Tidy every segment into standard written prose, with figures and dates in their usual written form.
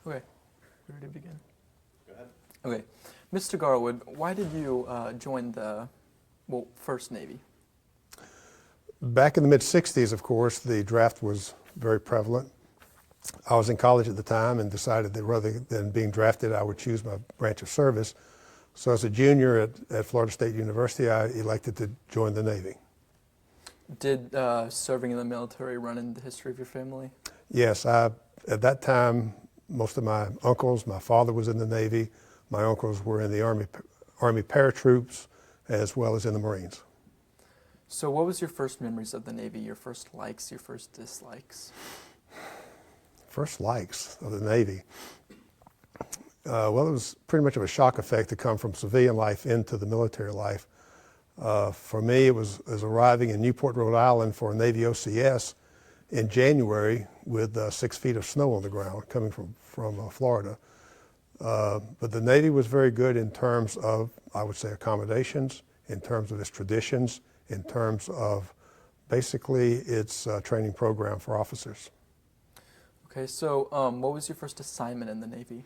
Okay, we ready to begin? Go ahead. Okay, Mr. Garwood, why did you join the, first Navy? Back in the mid-'60s, of course, the draft was very prevalent. I was in college at the time and decided that rather than being drafted, I would choose my branch of service. So as a junior at Florida State University, I elected to join the Navy. Did serving in the military run in the history of your family? Yes, at that time, most of my uncles, my father was in the Navy, my uncles were in the Army paratroops, as well as in the Marines. So what was your first memories of the Navy, your first likes, your first dislikes? First likes of the Navy. Well, it was pretty much of a shock effect to come from civilian life into the military life. For me, it was arriving in Newport, Rhode Island for a Navy OCS in January with 6 feet of snow on the ground coming from Florida. But the Navy was very good in terms of, I would say, accommodations, in terms of its traditions, in terms of basically its training program for officers. Okay, so what was your first assignment in the Navy?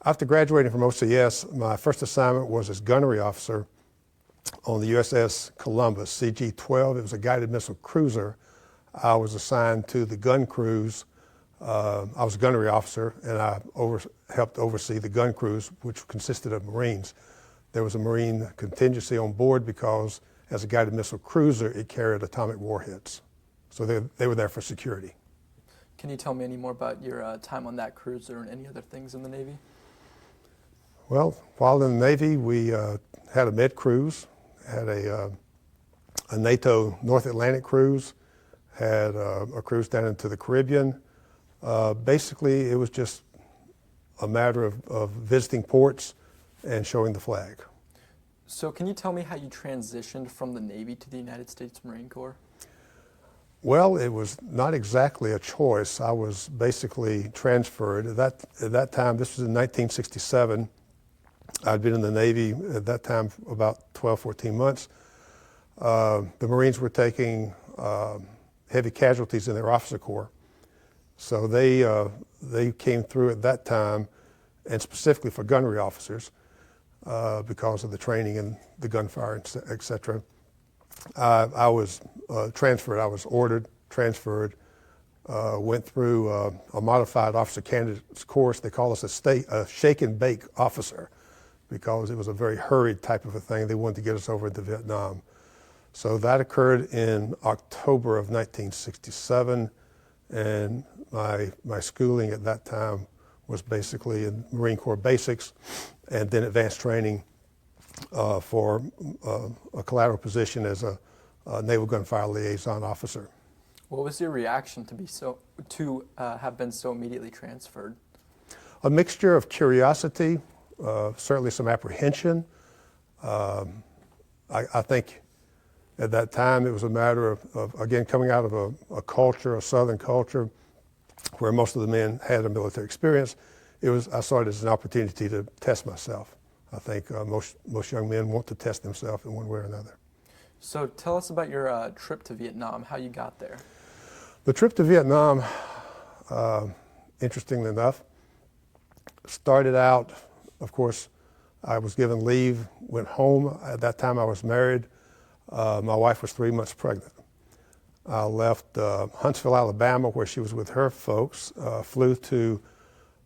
After graduating from OCS, my first assignment was as gunnery officer on the USS Columbus, CG-12. It was a guided missile cruiser. I was assigned to the gun crews. I was a gunnery officer, and I helped oversee the gun crews, which consisted of Marines. There was a Marine contingency on board because, as a guided missile cruiser, it carried atomic warheads. So they were there for security. Can you tell me any more about your time on that cruiser and any other things in the Navy? Well, while in the Navy, we had a med cruise, had a NATO North Atlantic cruise, had a cruise down into the Caribbean. Basically, it was just a matter of visiting ports and showing the flag. So can you tell me how you transitioned from the Navy to the United States Marine Corps? Well, it was not exactly a choice. I was basically transferred. At that time, this was in 1967. I'd been in the Navy at that time for about 12, 14 months. The Marines were taking heavy casualties in their officer corps. So they came through at that time, and specifically for gunnery officers, because of the training and the gunfire, et cetera. I was transferred. I was ordered, transferred, went through a modified officer candidate's course. They call us a shake and bake officer because it was a very hurried type of a thing. They wanted to get us over into Vietnam. So that occurred in October of 1967, and my schooling at that time was basically in Marine Corps basics and then advanced training for a collateral position as a Naval Gunfire Liaison Officer. What was your reaction to have been so immediately transferred? A mixture of curiosity, certainly some apprehension. I think at that time it was a matter of again, coming out of a culture, a Southern culture, where most of the men had a military experience. I saw it as an opportunity to test myself. I think most young men want to test themselves in one way or another. So tell us about your trip to Vietnam, how you got there. The trip to Vietnam, interestingly enough, started out, of course, I was given leave, went home. At that time I was married. My wife was 3 months pregnant. I left Huntsville, Alabama, where she was with her folks, flew to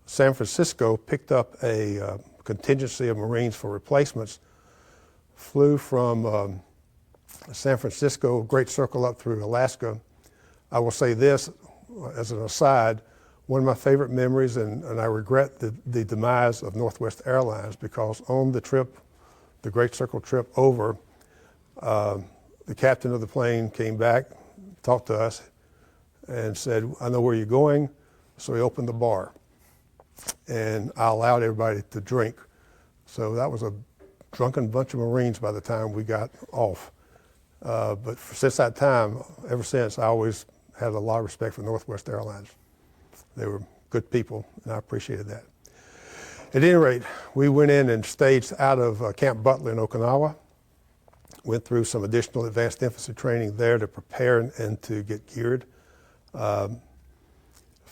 San Francisco, picked up a contingency of Marines for replacements, flew from San Francisco, great circle up through Alaska. I will say this as an aside, one of my favorite memories, and I regret the demise of Northwest Airlines, because on the trip, the Great Circle trip over, the captain of the plane came back, talked to us, and said, "I know where you're going." So he opened the bar, and I allowed everybody to drink. So that was a drunken bunch of Marines by the time we got off. But since that time, ever since, I always had a lot of respect for Northwest Airlines. They were good people, and I appreciated that. At any rate, we went in and staged out of Camp Butler in Okinawa, went through some additional advanced infantry training there to prepare and to get geared.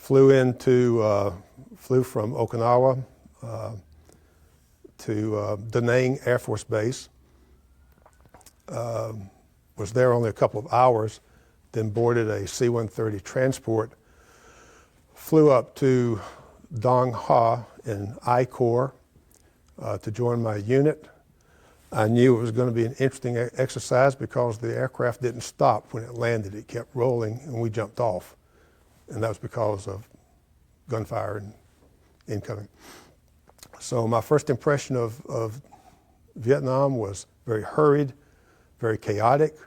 flew from Okinawa to Da Nang Air Force Base. Was there only a couple of hours, then boarded a C-130 transport, flew up to Dong Ha in I Corps to join my unit. I knew it was going to be an interesting exercise because the aircraft didn't stop when it landed. It kept rolling, and we jumped off. And that was because of gunfire and incoming. So my first impression of Vietnam was very hurried, very chaotic.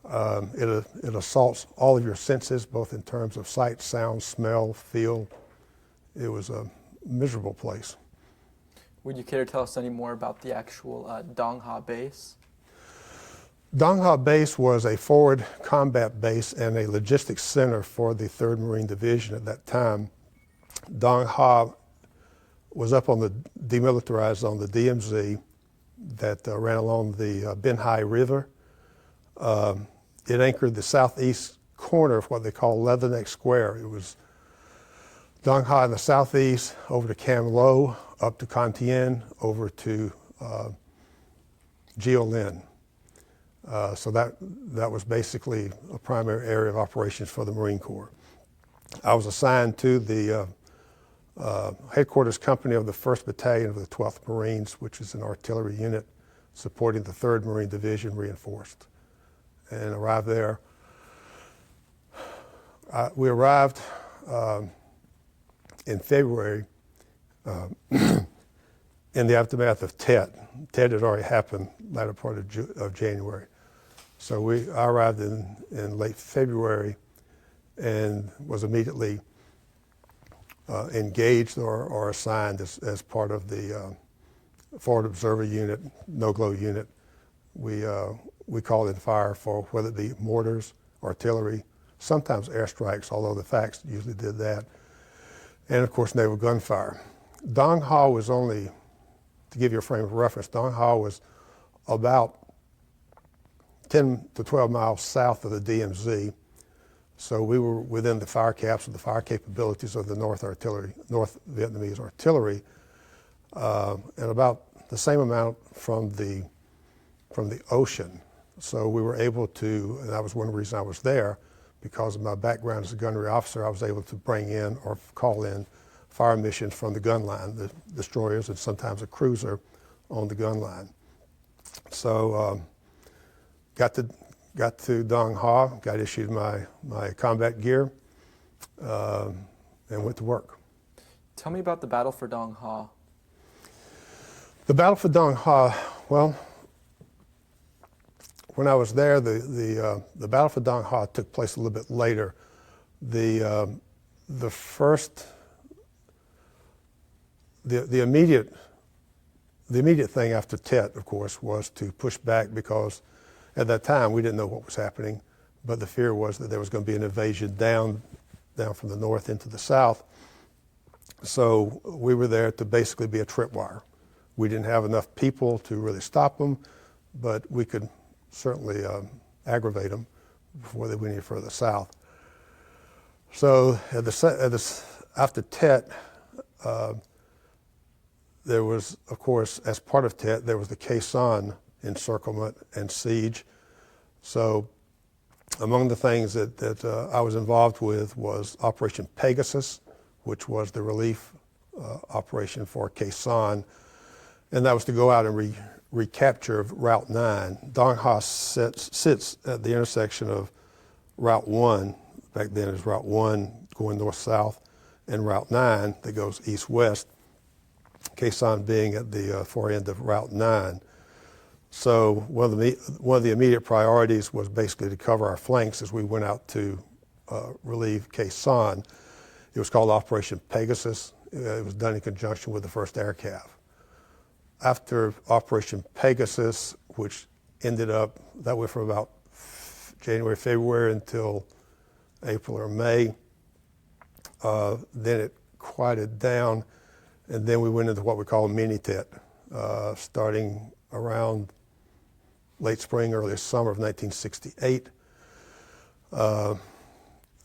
It assaults all of your senses, both in terms of sight, sound, smell, feel. It was a miserable place. Would you care to tell us any more about the actual Dong Ha base? Dong Ha Base was a forward combat base and a logistics center for the 3rd Marine Division at that time. Dong Ha was up on the demilitarized zone, the DMZ, that ran along the Ben Hai River. It anchored the southeast corner of what they call Leatherneck Square. It was Dong Ha in the southeast, over to Cam Lo, up to Con Tien, over to Gio Lin. So that was basically a primary area of operations for the Marine Corps. I was assigned to the headquarters company of the 1st Battalion of the 12th Marines, which is an artillery unit supporting the 3rd Marine Division reinforced, and arrived there. We arrived in February in the aftermath of Tet. Tet had already happened latter part of January. So I arrived in late February and was immediately engaged or assigned as part of the forward observer unit, no-glow unit. We called in fire for whether it be mortars, artillery, sometimes airstrikes, although the FACs usually did that, and of course naval gunfire. Dong Ha was only, to give you a frame of reference, Dong Ha was about 10 to 12 miles south of the DMZ. So we were within the fire caps of the fire capabilities of the North Vietnamese artillery, and about the same amount from the ocean. So we were able to, and that was one reason I was there, because of my background as a gunnery officer, I was able to bring in or call in fire missions from the gun line, the destroyers and sometimes a cruiser on the gun line. So got to Dong Ha, got issued my combat gear, and went to work. Tell me about the battle for Dong Ha. The battle for Dong Ha, well, when I was there, the battle for Dong Ha took place a little bit later. The immediate thing after Tet, of course, was to push back, because at that time we didn't know what was happening, but the fear was that there was going to be an invasion down from the north into the south. So we were there to basically be a tripwire. We didn't have enough people to really stop them, but we could certainly aggravate them before they went any further south. So after Tet, there was, of course, as part of Tet, there was the Khe Sanh encirclement and siege. So among the things that I was involved with was Operation Pegasus, which was the relief operation for Khe Sanh, and that was to go out and recapture Route 9. Dong Ha sits at the intersection of Route 1, back then it was Route 1 going north-south, and Route 9 that goes east-west, Khe Sanh being at the far end of Route 9. So one of the immediate priorities was basically to cover our flanks as we went out to relieve Khe Sanh. It was called Operation Pegasus. It was done in conjunction with the 1st Air Cav. After Operation Pegasus, which ended up, that went from about January, February until April or May, then it quieted down, and then we went into what we call mini-Tet, starting around late spring, early summer of 1968.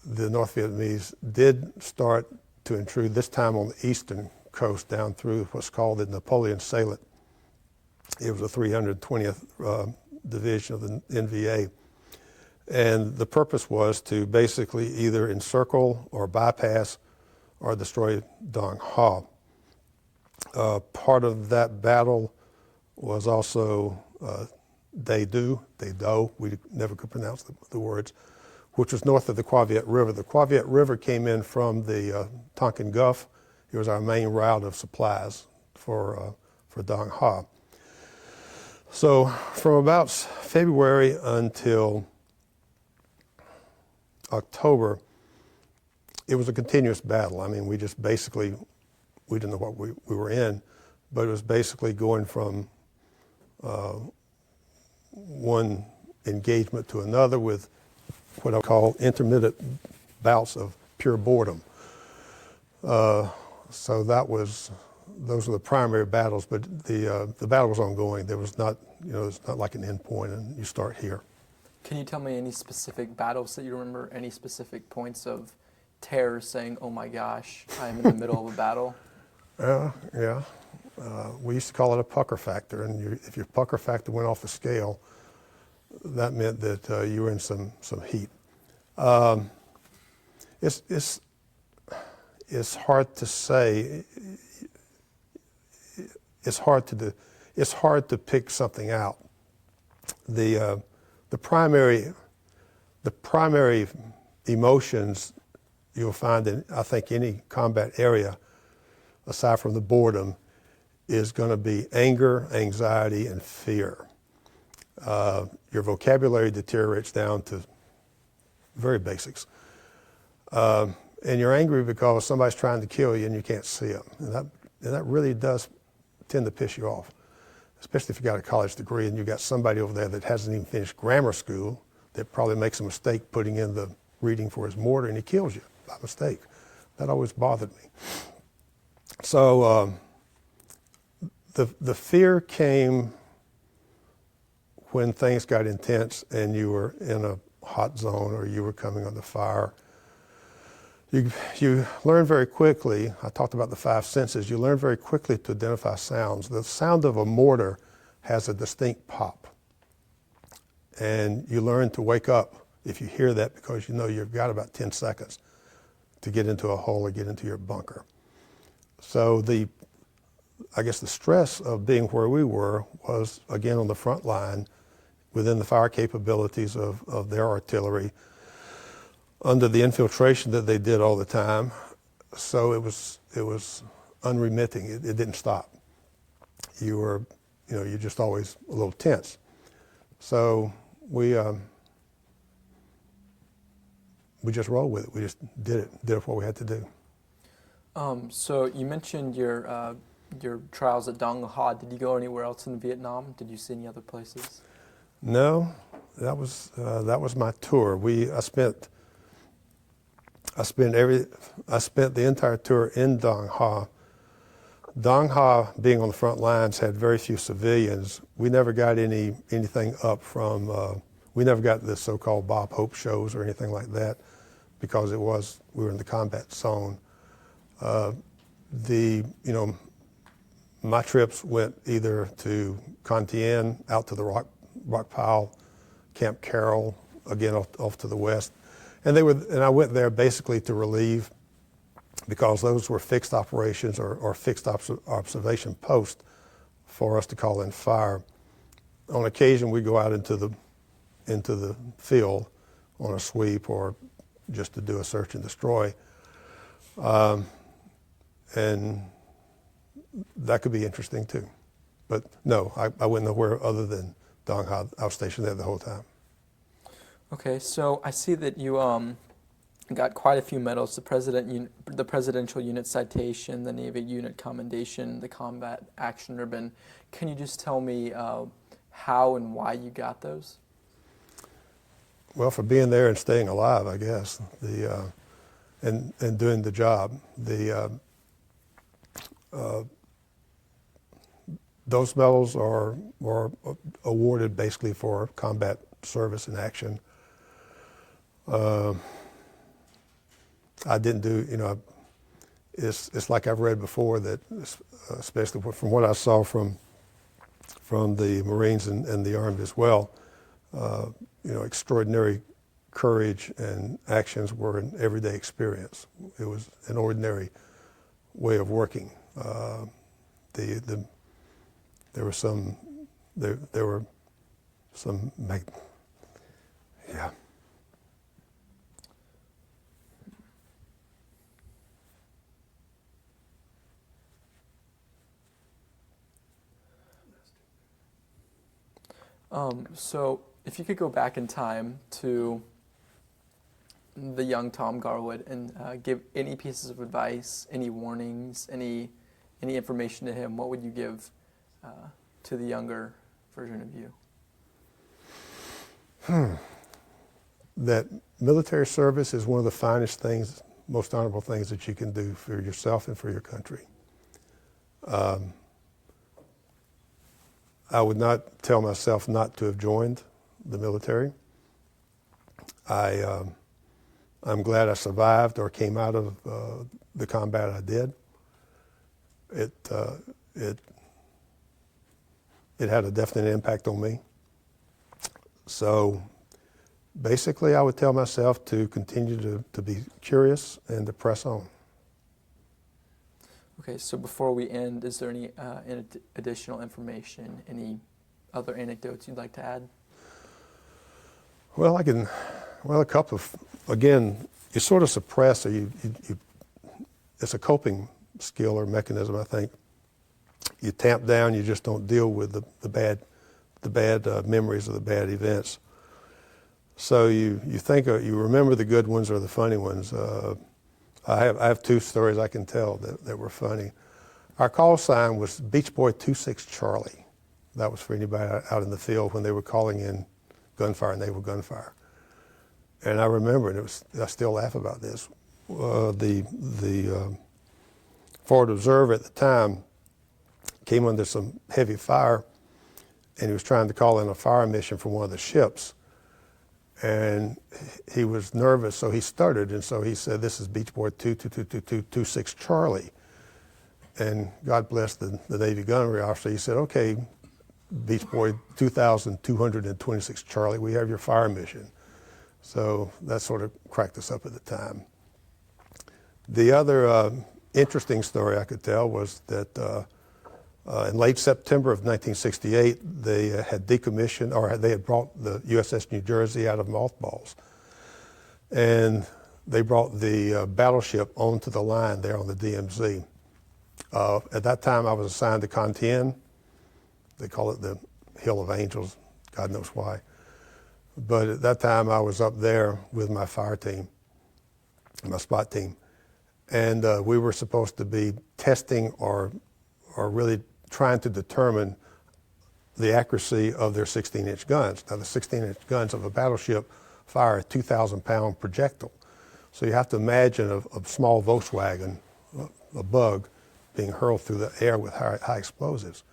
the North Vietnamese did start to intrude, this time on the eastern coast down through what's called the Napoleon Salient. It was the 320th Division of the NVA. And the purpose was to basically either encircle or bypass or destroy Dong Ha. Part of that battle was also Day Do, we never could pronounce the words, which was north of the Qua Viet River. The Qua Viet River came in from the Tonkin Gulf. It was our main route of supplies for Dong Ha. So from about February until October, it was a continuous battle. I mean, we just basically, we didn't know what we were in, but it was basically going from one engagement to another with what I call intermittent bouts of pure boredom. So those were the primary battles, but the battle was ongoing. There was not, it's not like an end point and you start here. Can you tell me any specific battles that you remember, any specific points of terror saying, oh my gosh, I'm in the middle of a battle? Yeah. We used to call it a pucker factor, and if your pucker factor went off the scale, that meant that you were in some heat. It's hard to say. It's hard to pick something out. The primary emotions you'll find in, I think, any combat area, aside from the boredom, is going to be anger, anxiety, and fear. Your vocabulary deteriorates down to very basics. And you're angry because somebody's trying to kill you and you can't see them. And that really does tend to piss you off, especially if you got a college degree and you got somebody over there that hasn't even finished grammar school that probably makes a mistake putting in the reading for his mortar and he kills you by mistake. That always bothered me. So the fear came when things got intense and you were in a hot zone or you were coming under fire. You learn very quickly, I talked about the five senses, you learn very quickly to identify sounds. The sound of a mortar has a distinct pop. And you learn to wake up if you hear that because you know you've got about 10 seconds to get into a hole or get into your bunker. So I guess the stress of being where we were was, again, on the front line within the fire capabilities of their artillery, under the infiltration that they did all the time. So it was unremitting. It didn't stop. You're just always a little tense. So we just rolled with it. We just did what we had to do. So you mentioned your trials at Dong Ha. Did you go anywhere else in Vietnam? Did you see any other places? No, that was my tour. I spent the entire tour in Dong Ha. Dong Ha, being on the front lines, had very few civilians. We never got anything up from. We never got the so-called Bob Hope shows or anything like that, because we were in the combat zone. My trips went either to Con Tien, out to the rock pile, Camp Carroll, again off to the west. And I went there basically to relieve, because those were fixed operations or fixed observation posts for us to call in fire. On occasion, we go out into the field on a sweep or just to do a search and destroy. And that could be interesting too. But no, I went nowhere other than Dong Ha. I was stationed there the whole time. Okay, so I see that you got quite a few medals: the Presidential Unit Citation, the Navy Unit Commendation, the Combat Action Ribbon. Can you just tell me how and why you got those? Well, for being there and staying alive, I guess, and doing the job. Those medals were awarded basically for combat service and action. I didn't do, it's like I've read before that, especially from what I saw from the Marines and the Army as well, extraordinary courage and actions were an everyday experience. It was an ordinary way of working. There were some, yeah. So if you could go back in time to the young Tom Garwood and give any pieces of advice, any warnings, any information to him, what would you give to the younger version of you? That military service is one of the finest things, most honorable things that you can do for yourself and for your country. I would not tell myself not to have joined the military. I'm glad I survived or came out of the combat I did. It had a definite impact on me. So basically, I would tell myself to continue to be curious and to press on. Okay, so before we end, is there any additional information, any other anecdotes you'd like to add? Well, a couple of, again, you sort of suppress, or it's a coping skill or mechanism, I think. You tamp down, you just don't deal with the bad memories of the bad events. So you remember the good ones or the funny ones. I have two stories I can tell that were funny. Our call sign was Beach Boy 26 Charlie. That was for anybody out in the field when they were calling in gunfire, naval gunfire. And I remember, and I still laugh about this. The forward observer at the time came under some heavy fire, and he was trying to call in a fire mission from one of the ships. And he was nervous, so he stuttered, and so he said, "This is Beach Boy 2222226 Charlie." And God bless the Navy gunnery officer. He said, "Okay, Beach Boy 2226 Charlie, we have your fire mission." So that sort of cracked us up at the time. The other interesting story I could tell was that in late September of 1968, they had decommissioned, or they had brought the USS New Jersey out of mothballs. And they brought the battleship onto the line there on the DMZ. At that time, I was assigned to Contien. They call it the Hill of Angels, God knows why. But at that time, I was up there with my fire team, my SPOT team. And we were supposed to be testing or really trying to determine the accuracy of their 16-inch guns. Now, the 16-inch guns of a battleship fire a 2,000-pound projectile. So you have to imagine a small Volkswagen, a bug, being hurled through the air with high explosives.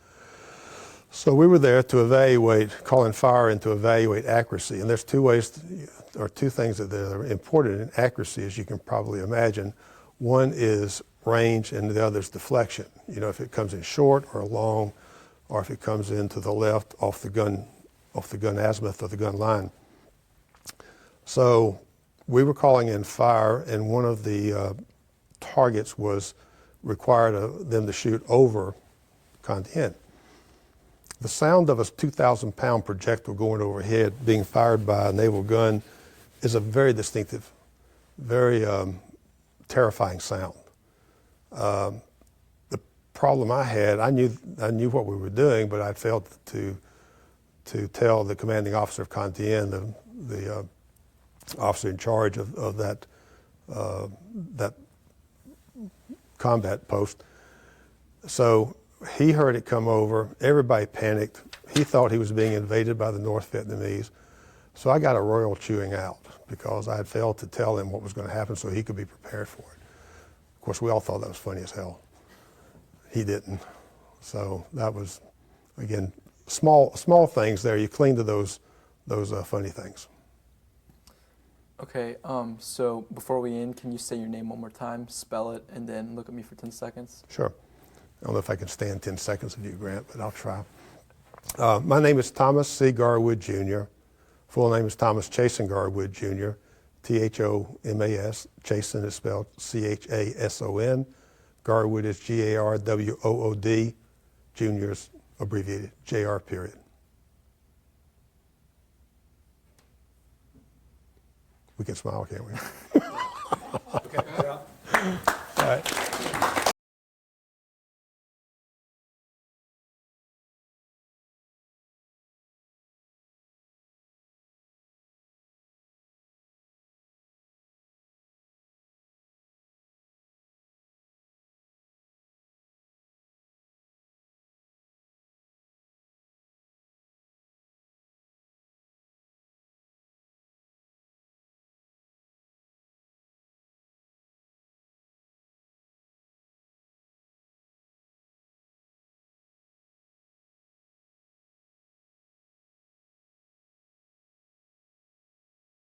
So we were there to evaluate, call in fire and to evaluate accuracy. And there's two things that are important in accuracy, as you can probably imagine. One is range, and the other is deflection. If it comes in short or long, or if it comes in to the left off the gun azimuth or the gun line. So we were calling in fire, and one of the targets was required of them to shoot over Contien. The sound of a 2,000-pound projectile going overhead, being fired by a naval gun, is a very distinctive, very terrifying sound. The problem I had, I knew what we were doing, but I failed to tell the commanding officer of Contien, the officer in charge of that combat post. So he heard it come over. Everybody panicked. He thought he was being invaded by the North Vietnamese. So I got a royal chewing out because I had failed to tell him what was going to happen so he could be prepared for it. Of course, we all thought that was funny as hell. He didn't. So that was, again, small things there. You cling to those funny things. Okay, so before we end, can you say your name one more time, spell it, and then look at me for 10 seconds? Sure. I don't know if I can stand 10 seconds of you, Grant, but I'll try. My name is Thomas C. Garwood, Jr. Full name is Thomas Chasen Garwood, Jr. Thomas. Chasen is spelled Chason. Garwood is Garwood. Jr. is abbreviated, JR period. We can smile, can't we? Okay, yeah. All right.